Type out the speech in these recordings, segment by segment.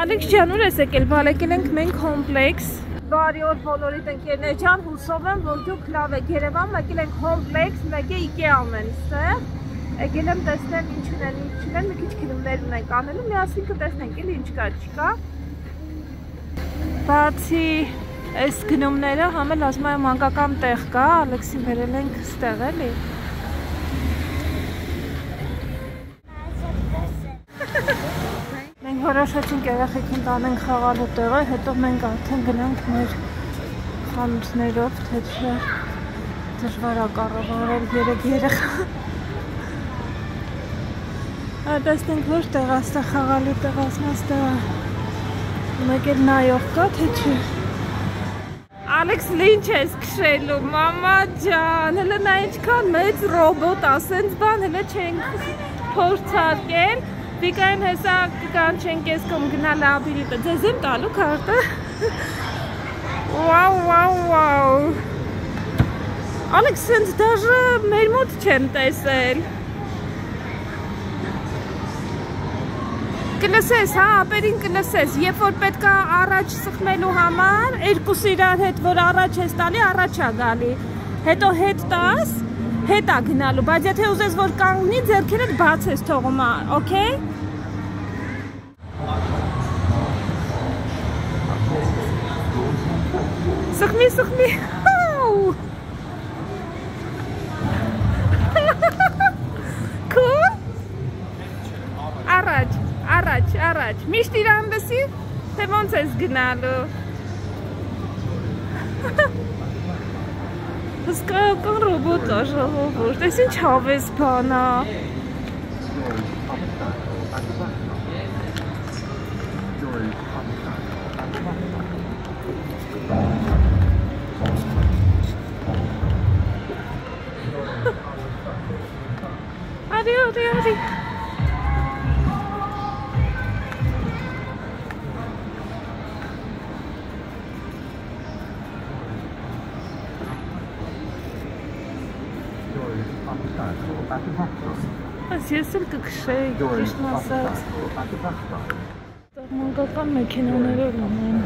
Ալեքս ջան, ուր ես եկել, բալեկել ենք մենք կոմպլեքս։ Բարի օր բոլորիդ ընկերներ ջան, հուսով եմ, որ դուք լավ եք։ Երևան եկել ենք կոմպլեքս, մեկ է IKEA-ն են ստեղ։ Եկել եմ տեսնել ինչ ունեն, մի քիչ գնումներ ունենք անելու, միասին կտեսնենք էլ ինչ կա, չկա։ Բացի այս գնումները, համ էլ ասում եմ մանկական տեղ կա, Ալեքսին բերել ենք ստեղ էլի։ Մենք որոշեցինք երեխեքին տանենք խաղալու տեղը, հետո մենք արդեն գնանք մեր խանութներով, թե չէ դժվար է կառավարել 3 երեխա։ Տեսնենք որ տեղ է, ստեղ խաղալու տեղ ասնաց տեղը։ Մեկ էլ նայող կա, թե չէ։ Ալեքս ինչ ես քշելու, մամա ջան, հələ նա ինչքան մեծ ռոբոտ, ասենց բան, հələ չենք փորձարկել։ Վիկային հեսա կկանչենք ես կոմ գնալ աբիրիտը, ձեզ եմ տալու քարտը։ Վաու։ Ալեքս սենց դաժը մեր մոտ չեմ տեսել։ Կլսես, հա, ապերին կլսես, երբ որ պետք է առաջ սխմելու համար, երկուս իրար հետ, որ առաջ ես տալի, առաջ է գալի, հետո հետ տաս, հետ է գնալու, բայց եթե ուզես, որ կանգնի, ձեռքերդ բաց ես թողում, օքեյ։ Սխմի, կուլ, առաջ, միշտ իրան լսի, թե ոնց ես գնալու։ Հսկայական ռոբոտ է ժողովուրդ, ես ինչ հավես բան է։ Արի։ Այս ես էլ կքշեի, ճիշտն ասած։ Մանկական մեքենաներով ունեն։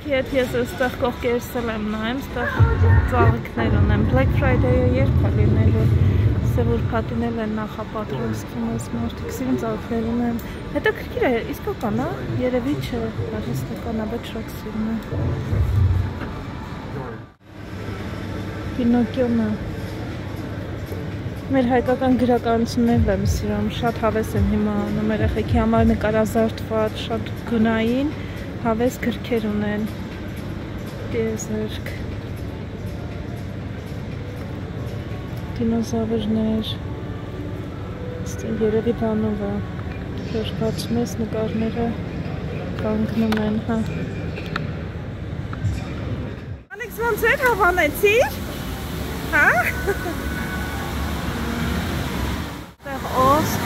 Ետ ես այստեղ կողքերսել եմ նայեմ, ստեղ ծաղիկներ ունեմ, Black Friday-ը երբ է լինելու, սևոր պատինել են նախապատրաստվում ես մարդիկ, սիրում ծաղիկներ ունեմ, հետաքրքիր է, իսկական է, երևի չէ, արհեստական է, բայց շատ սիրում է։ Պինոկիոն է։ Մեր հայկական գրականություններն եմ սիրում, շատ հավես եմ հիմա անում երեխեքի համար նկարազարդված, շատ գունային, հավես գրքեր ունեն, տիեզերք, դինոզավրներ, երևի բանով է, որ բացում ես նկարները կանգնում են, հա։ Ալեքս ոնց էր, հավանեցիր, հա։ Տեղ օստ,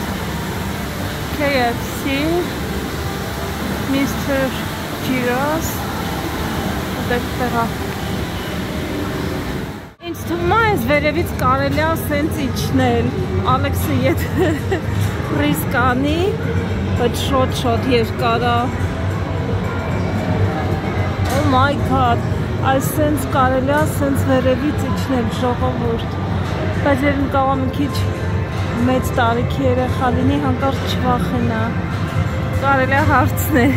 KFC, Mr. Giros, տեղա։ Ինձ թվում է այս վերևից կարելի է սենց իջնել, Ալեքսը եթե ռիսկ անի, բայց շատ երկար է։ Oh my god, այս սենց կարելի է սենց վերևից իջնել ժողովուրդ, բայց երբ կարող մի քիչ մեծ տարիքի երեխա լինի, հանկարծ չվախենա, կարելի է հարցնել։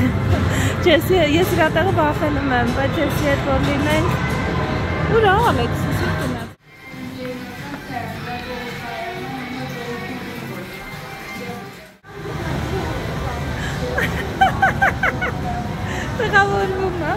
Ես իրա տեղը վախենում եմ, բայց եսի հետ որ լինենք, ուր է Ալեքս, եսի գնաց։ Տեղավորվում է։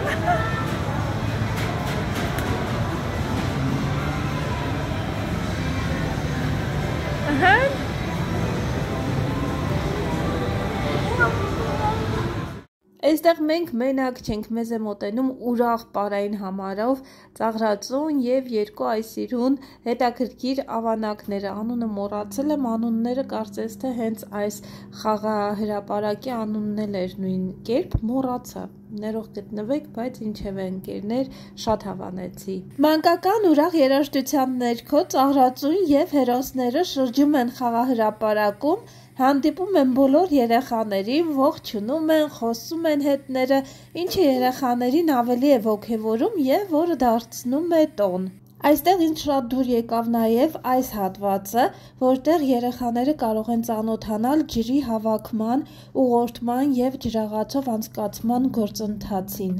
Այստեղ մենք մենակ չենք, մեզ է մոտենում ուրախ պարային համարով ծաղրածուն և երկու այսիրուն հետաքրքիր ավանակները, անունը մոռացել եմ, անունները կարծես թե հենց այս խաղահրապարակի անունն էլ էր նույն կերպ, մոռացա, ներող գտնվեք, բայց ինչևէ ընկերներ, շատ հավանեցի։ Մանկական ուրախ երաժշտության ներքո ծաղրածուն և հերոսները շրջում են խաղահրապարակում, հանդիպում են բոլոր երեխաներին, ողջունում են, խոսում են հետները, ինչը երեխաներին ավելի է ոգևորում և որը դարձնում է տոն։ Այստեղ ինձ շատ դուր եկավ նաև այս հատվածը, որտեղ երեխաները կարող են ծանոթանալ ջրի հավաքման, ուղղորդման և ջրաղացով անցկացման գործընթացին։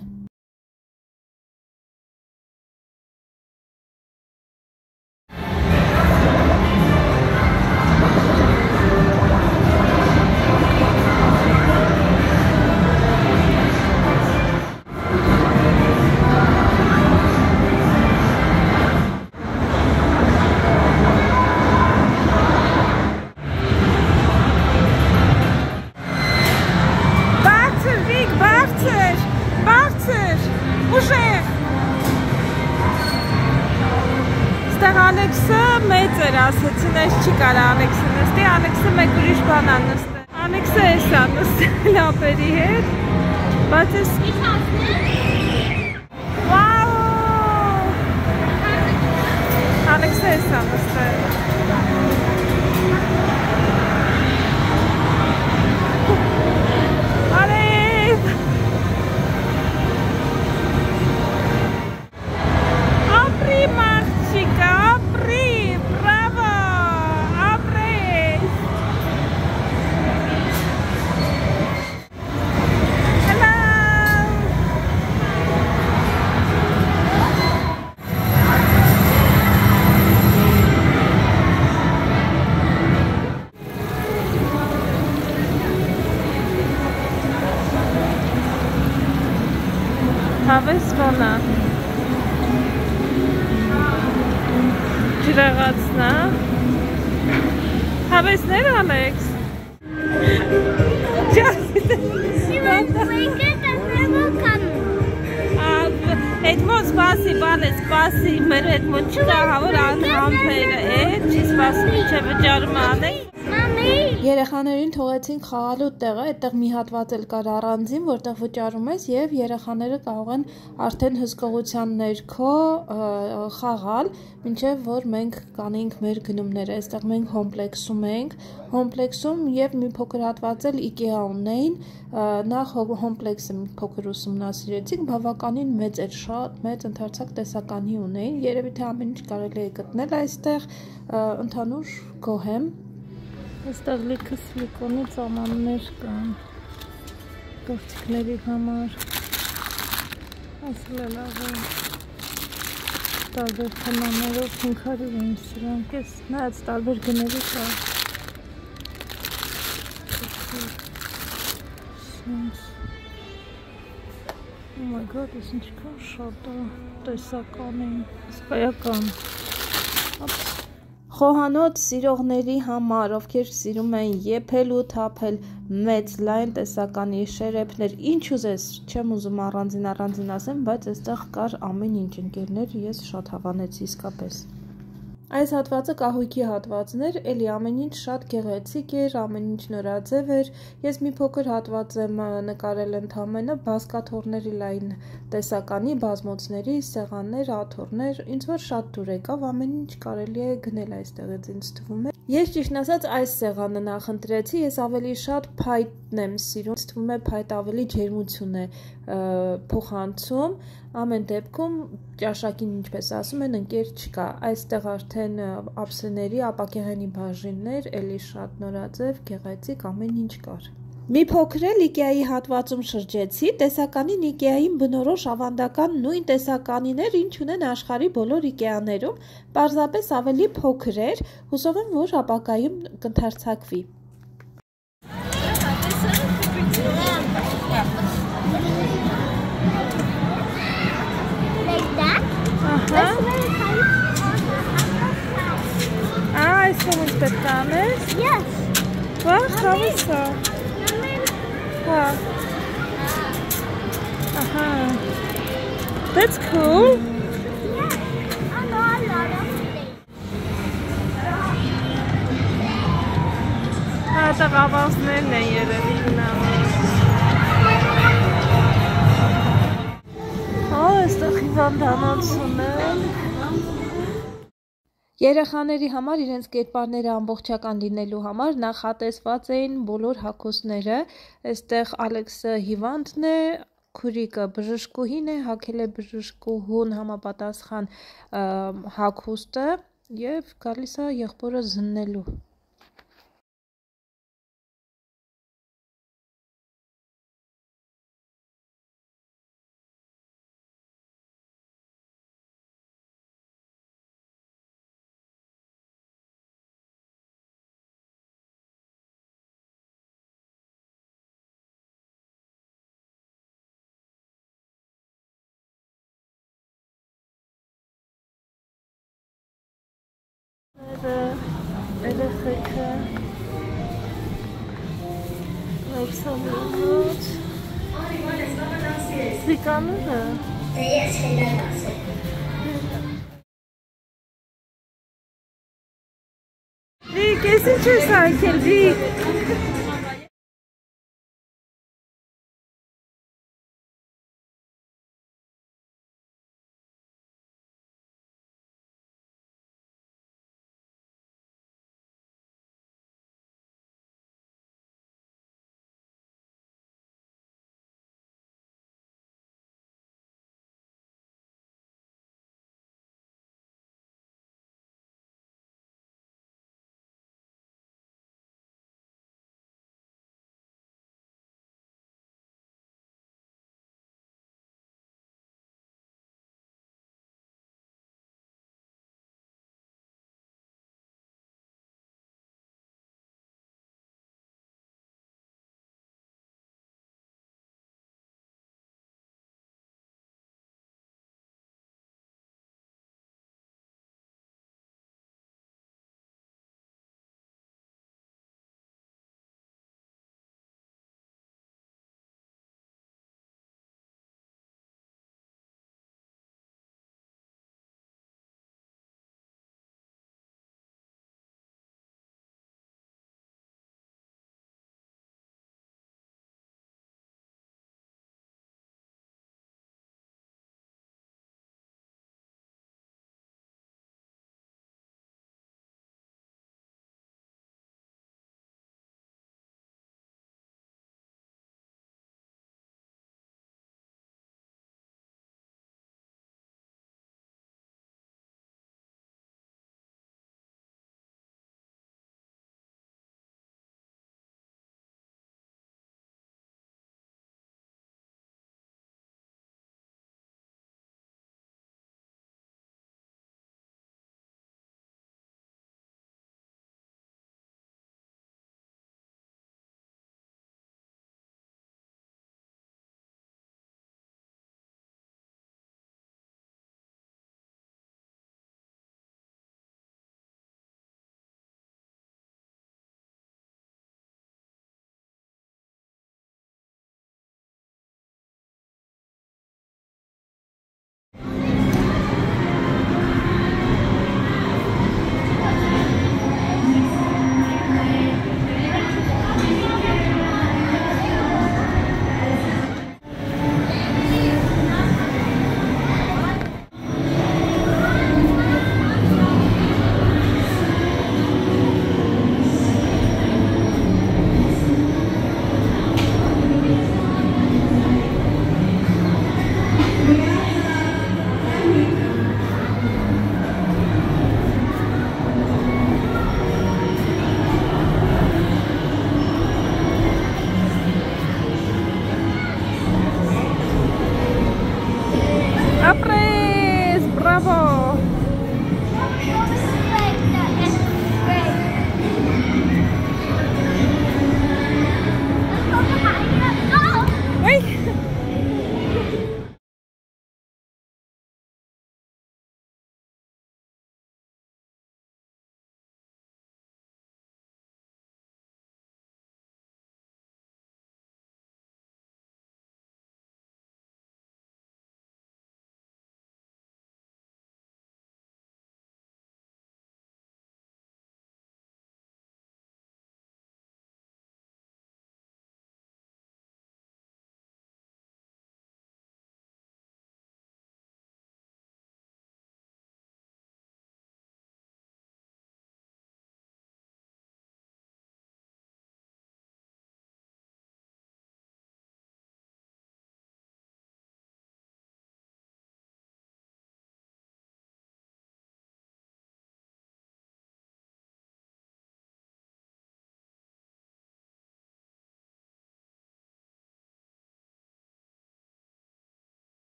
Ալեքսը մեծ էր, ասեցին, այս չի կարա Ալեքսը նստի, Ալեքսը մեկ ուրիշ բան ա նստել։ Ալեքսը էս ա նստել ապերի հետ, բայց ես... Վաու! Ալեքսը էս ա նստել։ Արև! Ապրի մաղջիկա, ապրի, բրավո, ապրես։ Hello! Հավես ոնա։ Ջրաղացնա։ Հավեսներ Ալեքս։ Էդմոն սպասի, բալե սպասի, մեր էդմոն չկա, հավոր անհամպերը է, չի սպասում իչե վճարում ալեք։ Երեխաներին թողեցինք խաղալու տեղը, այդտեղ մի հատված էլ կար առանձին, որտեղ վճարում ես և երեխաները կարող են արդեն հսկողության ներքո խաղալ, մինչև որ մենք կանենք մեր գնումները, այստեղ մենք հոմպլեքսում և մի փոքր հատված էլ IKEA ունեին, նախ հոմպլեքսը մի փոքր ուսումնասիրեցինք, բավականին մեծ էր, շատ մեծ ընդարձակ տեսականի ունեին, երևի թե ամեն ինչ կարելի է գտնել այստեղ, ընդհանուր գոհ եմ։ Այստեղ լիքը սիլիկոնի ծամաններ կան գործիքների համար, ասել է լավ է, տարբեր թեմաներով 500 եմ սրանք ես, նայած տարբեր գների կա, oh my god, ես ինչքան շատ է տեսականին, սկայական, խոհանոց սիրողների համար, ովքեր սիրում են եփել ու թափել մեծ լայն տեսականի շերեփներ, ինչ ուզես, չեմ ուզում առանձին ասեմ, բայց այստեղ կար ամեն ինչ ընկերներ, ես շատ հավանեցի իսկապես։ Այս հատվածը կահույքի հատվածն էր, էլի ամեն ինչ շատ գեղեցիկ էր, ամեն ինչ նորաձև էր, ես մի փոքր հատված եմ նկարել ընդամենը, բազկաթոռների լայն տեսականի, բազմոցների, սեղաններ, աթոռներ, ինձ որ շատ դուր եկավ, ամեն ինչ կարելի է գնել այստեղից ինձ թվում է։ Ես ճիշտն ասած այս սեղանը նախընտրեցի, ես ավելի շատ փայտն եմ սիրում, թվում է փայտ ավելի ջերմություն է փոխանցում, ամեն դեպքում ճաշակին ինչպես ասում են ընկեր չկա, այստեղ արդեն ափսեների, ապակեղենի բաժիններ, էլի շատ նորաձև, գեղեցիկ, ամեն ինչ կար։ Մի փոքր էլ IKEA-ի հատվածում շրջեցի, տեսականին IKEA-ին բնորոշ ավանդական նույն տեսականին էր, ինչ ունեն աշխարհի բոլոր IKEA-ներում, պարզապես ավելի փոքր էր, հուսով եմ, որ ապագայում կընդարձակվի։ Այսօր ինչ պետք է անես։ Yes. Վաղ, հավես է։ Wow. That's cool. Yeah, I know a lot of things. Դա գավազներն են երևի գնալու։ Այստեղ հիվանդանոցն են։ Երեխաների համար իրենց կերպարները ամբողջական լինելու համար նախատեսված էին բոլոր հագուստները։ Այստեղ Ալեքսը հիվանդն է, քուրիկը բժշկուհին է, հագել է բժշկուհուն համապատասխան հագուստը եւ գալիս է եղբորը զննելու։ Երեխեքը Ալեքսանդրոց Սիկանուրը Ես հելան ասել։ Վիկ, ես ինչ ես այքել, Վիկ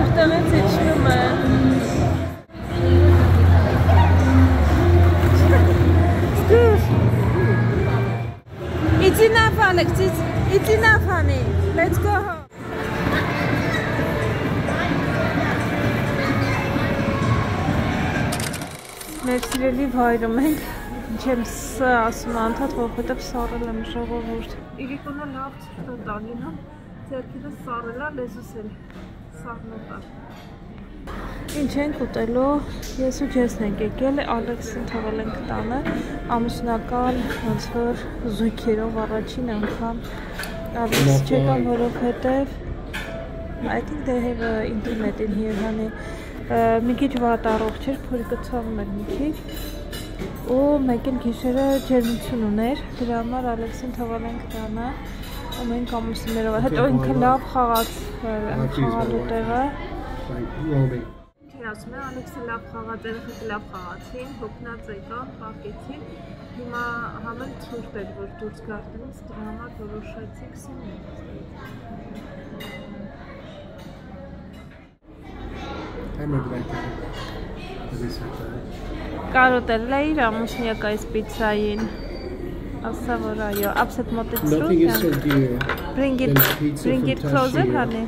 Այստեղից իջնում է։ It's enough, Alex. It's enough, honey. Let's go home. Մեր սիրելի վայրում ենք, չեմ ասում անդադ, որովհետև սառել եմ ժողովուրդ։ Իրիկոնը լավ տանին, ձեռքինը սառելա, լեզուս էլ սառնոտա։ Ինչ ենք ուտելու, ես ու ջեսն ենք եկել, Ալեքսին թողել ենք տանը, ամուսնական ոնց որ զույգերով առաջին անգամ Ալեքս չեկան, որովհետև I think they have internet in here, honey. Մի քիչ վատ առողջ էր, փորի կցավում էր մի քիչ ու մեկ էլ գիշերը ջերմություն ուներ, դրա համար Ալեքսին թողել ենք տանը ու մենք ամուսիններով, հետո ինքը լավ խաղաց խաղալու տեղը ասում է, Ալեքսը լավ խաղաց, երեխեքը լավ խաղացին, հոգնած եկան, պարկեցին հիմա համեն ցուրտ էր, որ դուրս գարտենից, դրա համար որոշեցինք սինենք Կարոտել է իր ամուսնյակ այս պիցային ասա որ այո, ապսետ մոտից Nothing is so dear Bring it closer, honey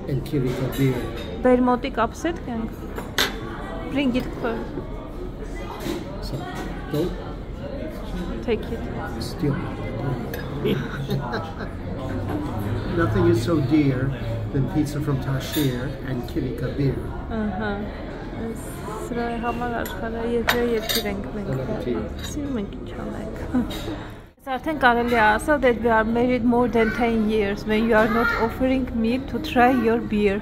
and Kirika beer. Բեր մոտիկ ապսետ կյանք Bring it closer So, don't Take it steal Nothing is so dear than pizza from Tashir and Kirika beer. Սրա համար աշխարհը երկիր ենք մենք սիրում ենք ինչ անենք Արդեն կարելի է ասել that we are married more than 10 years when you are not offering me to try your beer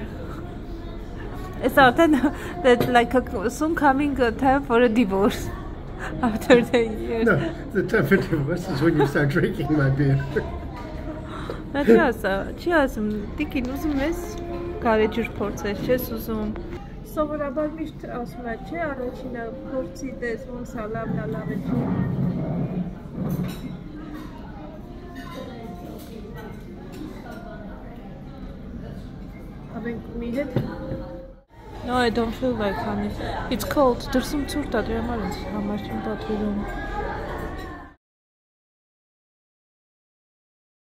It's արդեն that like soon coming a time for a divorce after 10 years No, the time for divorce is when you start drinking my beer. Չի ասում, տիկին ուզում ես կարեջուր փորձես, չես ուզում Սովորաբար միշտ ասում է, չէ, առաջինը փորձի դες ոնց է լավն է, լավ է չի Ամենք մի հետ No, I don't feel like honey It's cold, դրսում ցուրտ է, դրա համար ինձ համար չեմ պատվիրում